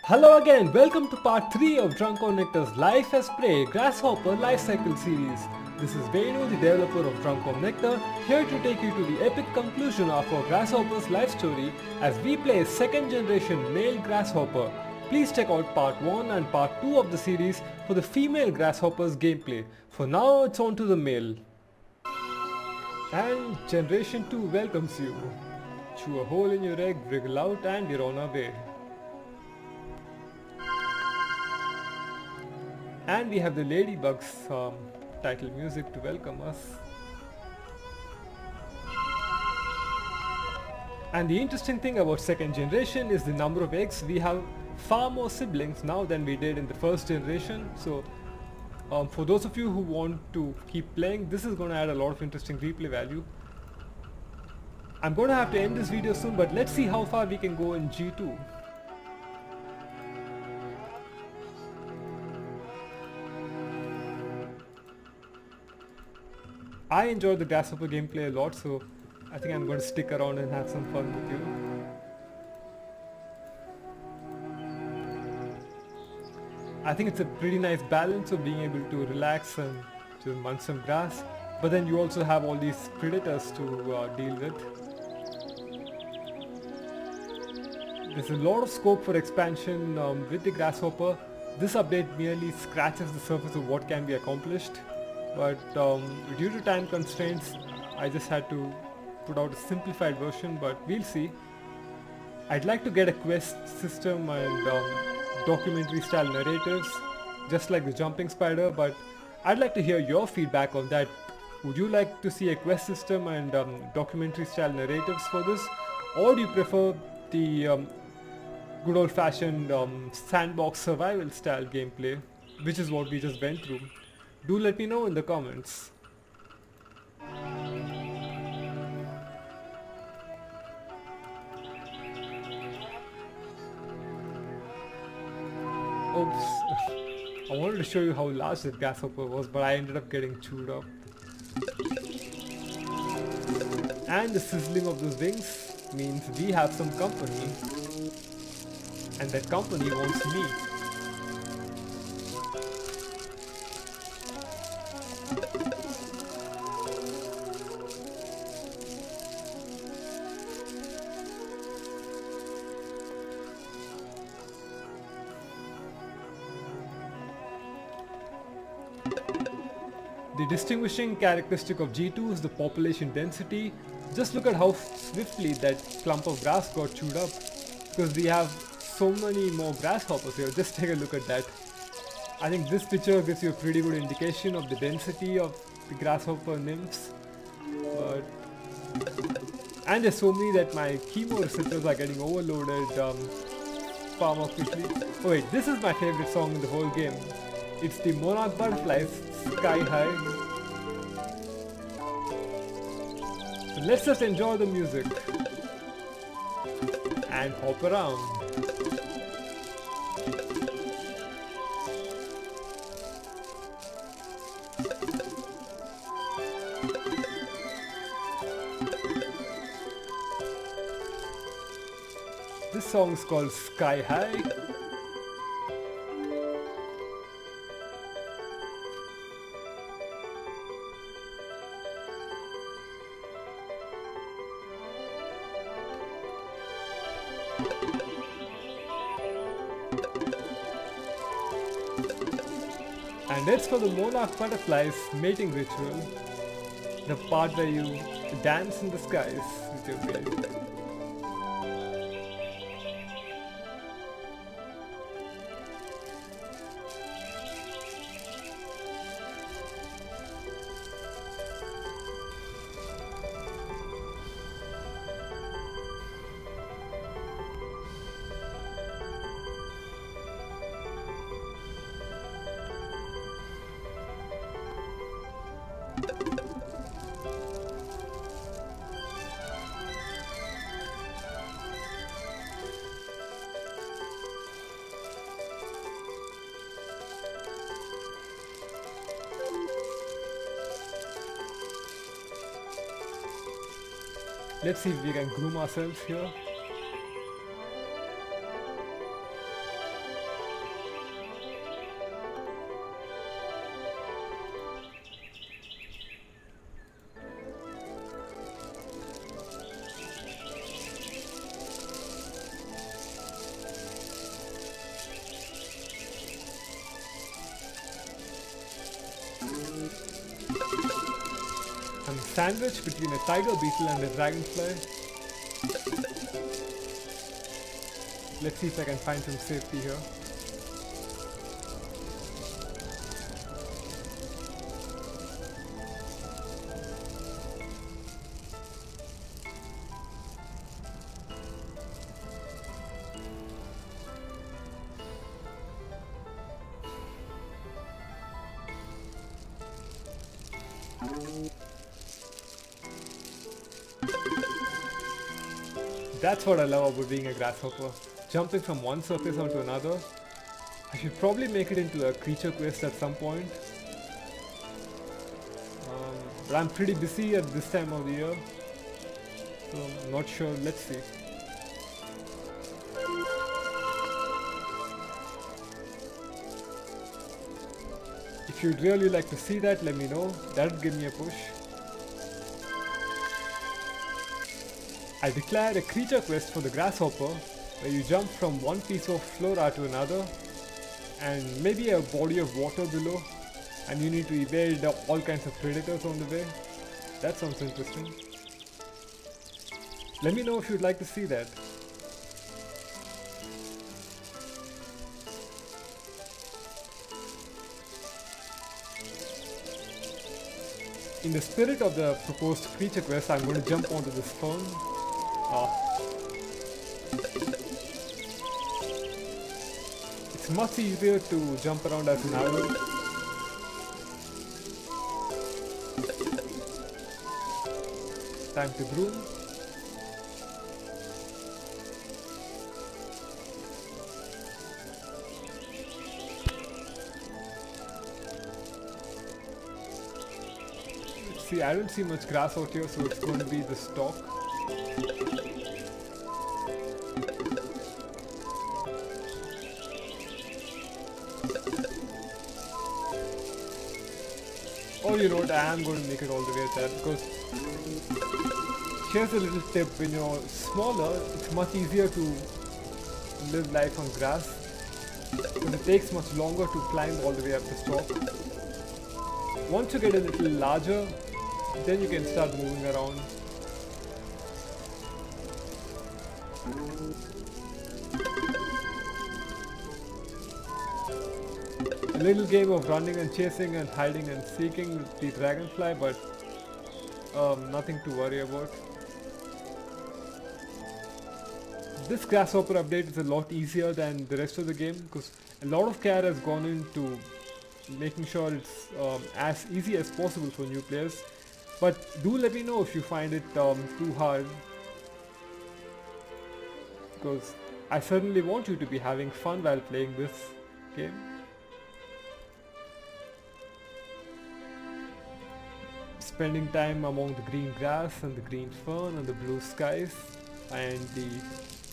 Hello again, welcome to part 3 of Drunk On Nectar's Life as Prey Grasshopper Lifecycle series. This is Venu, the developer of Drunk On Nectar, here to take you to the epic conclusion of our Grasshopper's life story as we play second generation Male Grasshopper. Please check out part 1 and part 2 of the series for the female Grasshoppers gameplay. For now, it's on to the male. And Generation 2 welcomes you. Chew a hole in your egg, wriggle out, and you're on our way. And we have the Ladybug's title music to welcome us. And the interesting thing about second generation is the number of eggs. We have far more siblings now than we did in the first generation. So for those of you who want to keep playing, this is going to add a lot of interesting replay value. I'm going to have to end this video soon, but let's see how far we can go in G2. I enjoyed the Grasshopper gameplay a lot, so I think I'm going to stick around and have some fun with you. I think it's a pretty nice balance of being able to relax and just munch some grass, but then you also have all these predators to deal with. There's a lot of scope for expansion with the Grasshopper. This update merely scratches the surface of what can be accomplished. But due to time constraints, I just had to put out a simplified version, but we'll see. I'd like to get a quest system and documentary style narratives, just like the jumping spider, but I'd like to hear your feedback on that. Would you like to see a quest system and documentary style narratives for this, or do you prefer the good old fashioned sandbox survival style gameplay, which is what we just went through? Do let me know in the comments. Oops. I wanted to show you how large that Grasshopper was, but I ended up getting chewed up. And the sizzling of those wings means we have some company. And that company wants me. The distinguishing characteristic of G2 is the population density. Just look at how swiftly that clump of grass got chewed up, because we have so many more grasshoppers here. Just take a look at that. I think this picture gives you a pretty good indication of the density of the grasshopper nymphs. And there's so many that my chemo receptors are getting overloaded far more quickly. Oh wait, this is my favorite song in the whole game. It's the Monarch Butterflies, Sky High. So let's just enjoy the music and hop around. This song is called Sky High. And it's for the Monarch Butterflies mating ritual, the part where you dance in the skies with your mate. Let's see if we can groom ourselves here. sandwich between a tiger beetle and a dragonfly. Let's see if I can find some safety here. That's what I love about being a grasshopper. Jumping from one surface onto another. I should probably make it into a creature quest at some point. But I'm pretty busy at this time of the year. So I'm not sure. Let's see. If you'd really like to see that, let me know. That would give me a push. I declared a creature quest for the grasshopper where you jump from one piece of flora to another and maybe a body of water below, and you need to evade all kinds of predators on the way. That sounds interesting. Let me know if you'd like to see that. In the spirit of the proposed creature quest, I'm going to jump onto this fern. It's much easier to jump around as an adult. Time to groom. Let's see, I don't see much grass out here, so it's going to be the stalk. Oh, you know what, I am going to make it all the way there, because here's a little tip: when you're smaller, it's much easier to live life on grass, because it takes much longer to climb all the way up the stalk. Once you get a little larger, then you can start moving around. A little game of running and chasing and hiding and seeking with the dragonfly, but nothing to worry about. This grasshopper update is a lot easier than the rest of the game because a lot of care has gone into making sure it's as easy as possible for new players. But do let me know if you find it too hard, because I certainly want you to be having fun while playing this game. Spending time among the green grass and the green fern and the blue skies and the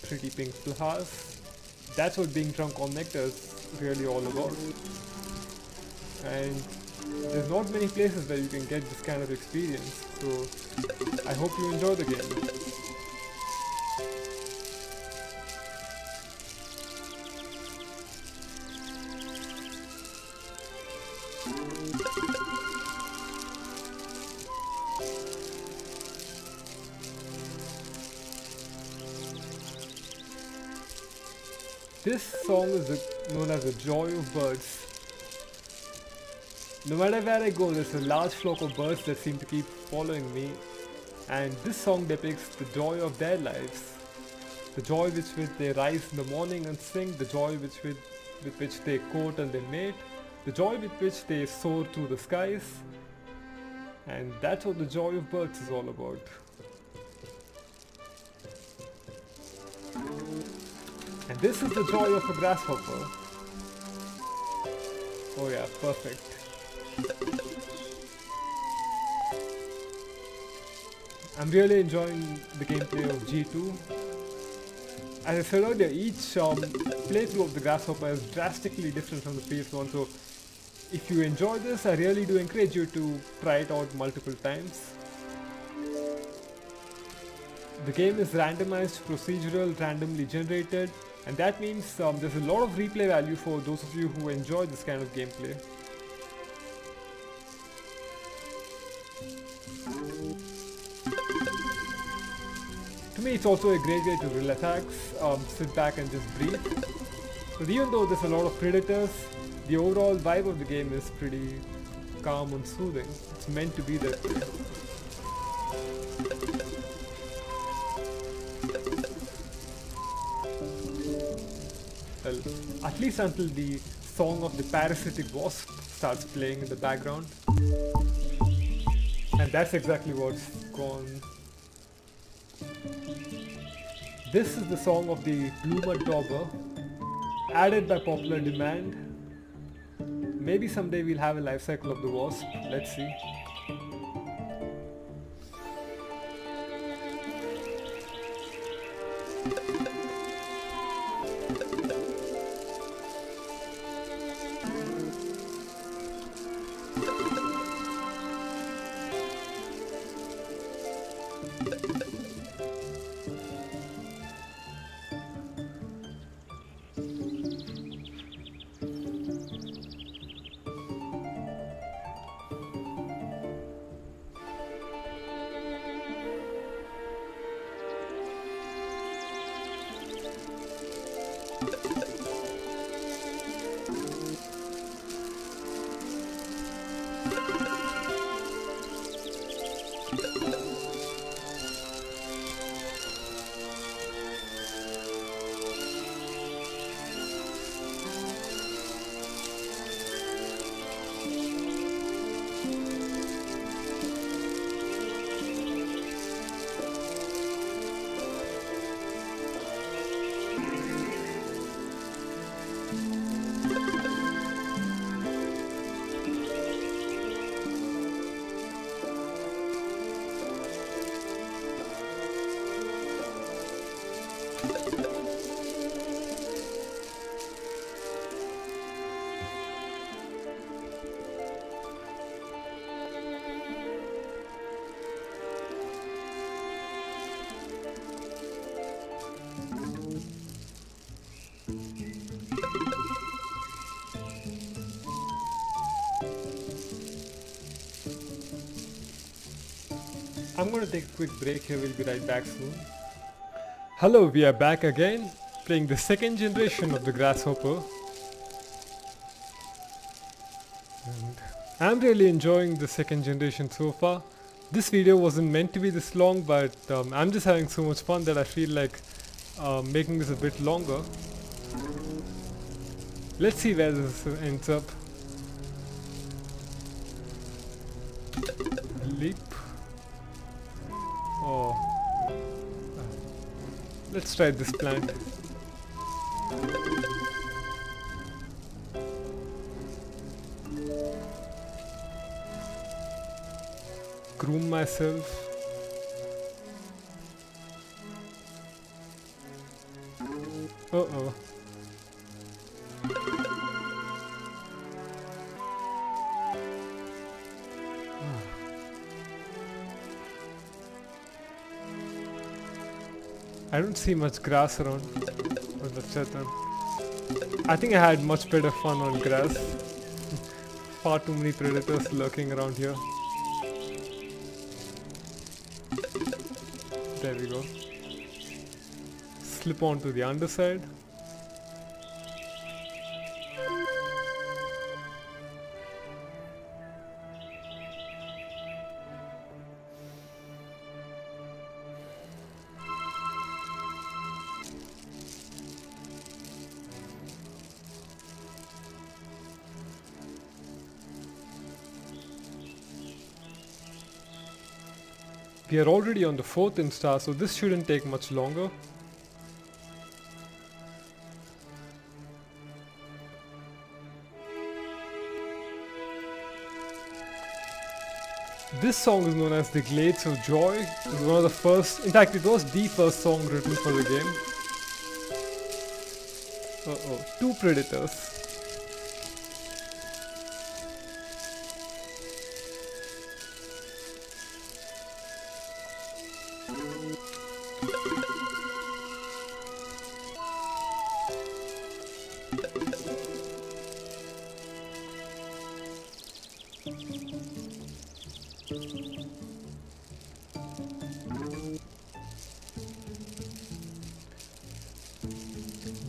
pretty pink flowers. That's what being drunk on nectar is really all about. And there's not many places where you can get this kind of experience, so I hope you enjoy the game. This song is known as the Joy of Birds. No matter where I go, there's a large flock of birds that seem to keep following me, and this song depicts the joy of their lives. The joy with which they rise in the morning and sing, the joy with which they court and they mate, the joy with which they soar through the skies, and that's what the joy of birds is all about. And this is the joy of a grasshopper. Oh yeah, perfect. I'm really enjoying the gameplay of G2. As I said earlier, each playthrough of the Grasshopper is drastically different from the previous one, so if you enjoy this, I really do encourage you to try it out multiple times. The game is randomized, procedural, randomly generated, and that means there's a lot of replay value for those of you who enjoy this kind of gameplay. To me, it's also a great way to relax, sit back and just breathe. But even though there's a lot of predators, the overall vibe of the game is pretty calm and soothing. It's meant to be that way. Well, at least until the song of the parasitic wasp starts playing in the background. And that's exactly what's gone. This is the song of the bloomer dauber, added by popular demand. Maybe someday we'll have a life cycle of the wasp, let's see. I'm going to take a quick break here, we'll be right back soon. Hello, we are back again, playing the second generation of the Grasshopper. And I'm really enjoying the second generation so far. This video wasn't meant to be this long, but I'm just having so much fun that I feel like making this a bit longer. Let's see where this ends up. Leap. Oh. Let's try this plant. Groom myself. Uh-oh. I don't see much grass around. Oh, that's it then. I think I had much better fun on grass. Far too many predators lurking around here. There we go. Slip onto the underside. We are already on the 4th Instar, so this shouldn't take much longer. This song is known as The Glades of Joy. It was one of the first, in fact it was the first song written for the game. Uh-oh, 2 predators.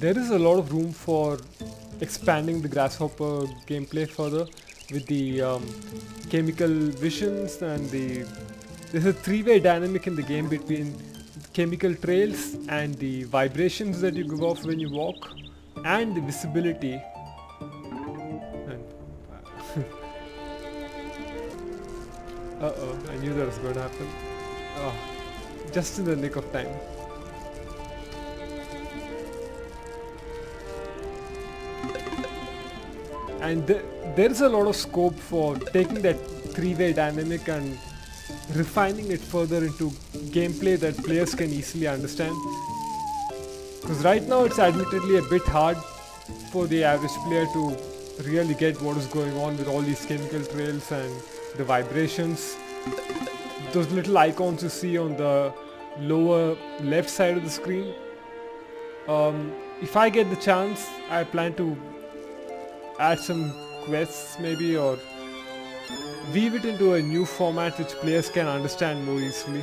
there is a lot of room for expanding the Grasshopper gameplay further with the chemical visions and there's a three-way dynamic in the game between chemical trails and the vibrations that you give off when you walk and the visibility. And uh-oh, I knew that was going to happen. Oh, just in the nick of time. And there is a lot of scope for taking that three-way dynamic and refining it further into gameplay that players can easily understand. Because right now it's admittedly a bit hard for the average player to really get what is going on with all these chemical trails and the vibrations. Those little icons you see on the lower left side of the screen. If I get the chance, I plan to add some quests maybe, or weave it into a new format which players can understand more easily.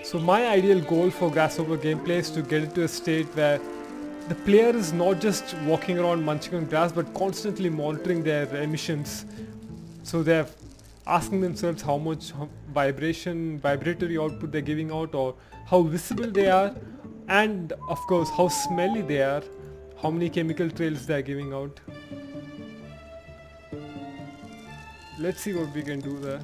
So my ideal goal for Grasshopper gameplay is to get it to a state where the player is not just walking around munching on grass but constantly monitoring their emissions. So they're asking themselves how much vibratory output they're giving out, or how visible they are, and of course how smelly they are, how many chemical trails they're giving out. Let's see what we can do there.